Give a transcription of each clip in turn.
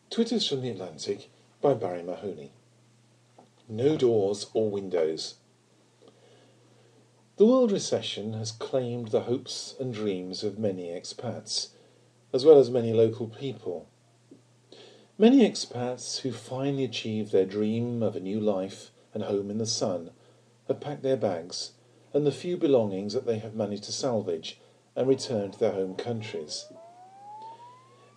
Twitters from the Atlantic by Barrie Mahoney. No doors or windows. The world recession has claimed the hopes and dreams of many expats, as well as many local people. Many expats who finally achieved their dream of a new life and home in the sun have packed their bags and the few belongings that they have managed to salvage and returned to their home countries.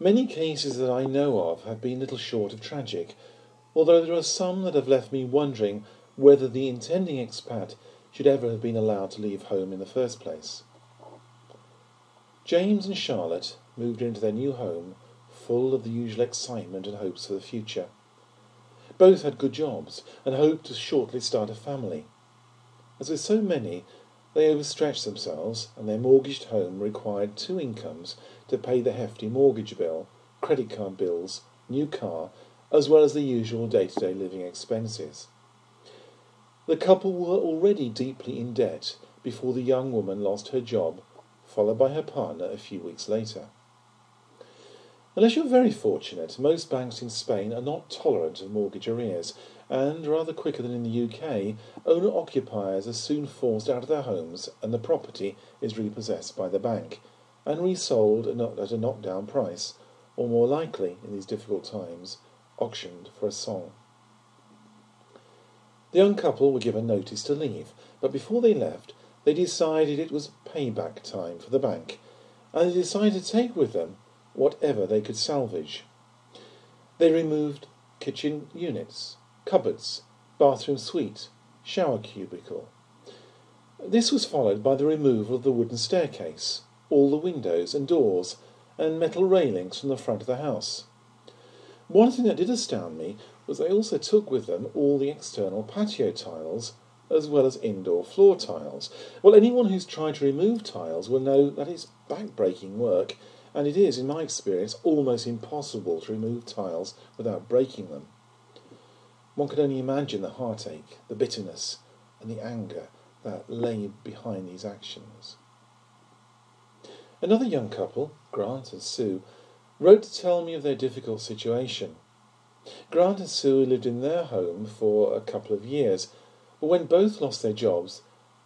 Many cases that I know of have been little short of tragic, although there are some that have left me wondering whether the intending expat should ever have been allowed to leave home in the first place. James and Charlotte moved into their new home full of the usual excitement and hopes for the future. Both had good jobs and hoped to shortly start a family. As with so many, they overstretched themselves, and their mortgaged home required 2 incomes to pay the hefty mortgage bill, credit card bills, new car, as well as the usual day-to-day living expenses. The couple were already deeply in debt before the young woman lost her job, followed by her partner a few weeks later. Unless you're very fortunate, most banks in Spain are not tolerant of mortgage arrears, and, rather quicker than in the UK, owner-occupiers are soon forced out of their homes and the property is repossessed by the bank and resold at a knockdown price, or more likely, in these difficult times, auctioned for a song. The young couple were given notice to leave, but before they left, they decided it was payback time for the bank, and they decided to take with them whatever they could salvage. They removed kitchen units, cupboards, bathroom suite, shower cubicle. This was followed by the removal of the wooden staircase, all the windows and doors, and metal railings from the front of the house. One thing that did astound me was they also took with them all the external patio tiles, as well as indoor floor tiles. Well, anyone who's tried to remove tiles will know that it's back-breaking work, and it is, in my experience, almost impossible to remove tiles without breaking them. One can only imagine the heartache, the bitterness, and the anger that lay behind these actions. Another young couple, Grant and Sue, wrote to tell me of their difficult situation. Grant and Sue lived in their home for a couple of years, but when both lost their jobs,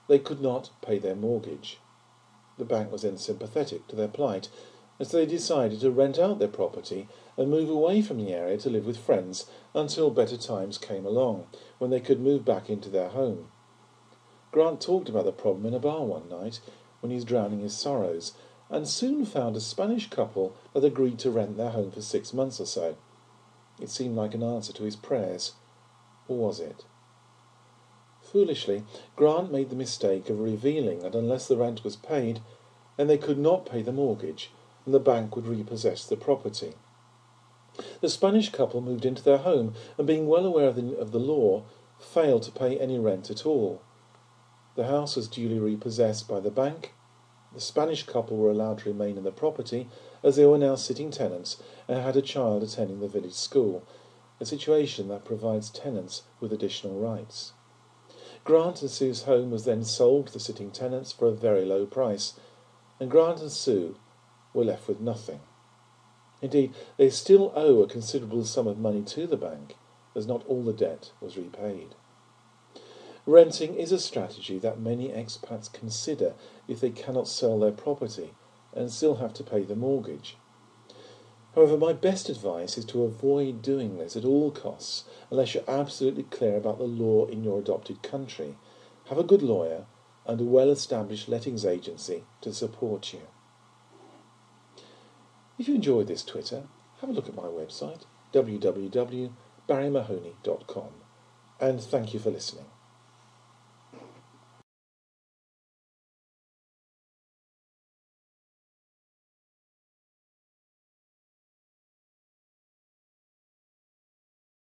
they could not pay their mortgage. The bank was then sympathetic to their plight, and so they decided to rent out their property and move away from the area to live with friends until better times came along, when they could move back into their home. Grant talked about the problem in a bar one night when he was drowning his sorrows, and soon found a Spanish couple that agreed to rent their home for 6 months or so. It seemed like an answer to his prayers. Or was it? Foolishly, Grant made the mistake of revealing that unless the rent was paid, then they could not pay the mortgage, and the bank would repossess the property. The Spanish couple moved into their home, and being well aware of the law, failed to pay any rent at all. The house was duly repossessed by the bank. The Spanish couple were allowed to remain in the property, as they were now sitting tenants and had a child attending the village school, a situation that provides tenants with additional rights. Grant and Sue's home was then sold to the sitting tenants for a very low price, and Grant and Sue were left with nothing. Indeed, they still owe a considerable sum of money to the bank, as not all the debt was repaid. Renting is a strategy that many expats consider if they cannot sell their property and still have to pay the mortgage. However, my best advice is to avoid doing this at all costs unless you're absolutely clear about the law in your adopted country. Have a good lawyer and a well-established lettings agency to support you. If you enjoyed this Twitter, have a look at my website, www.barriemahoney.com, and thank you for listening.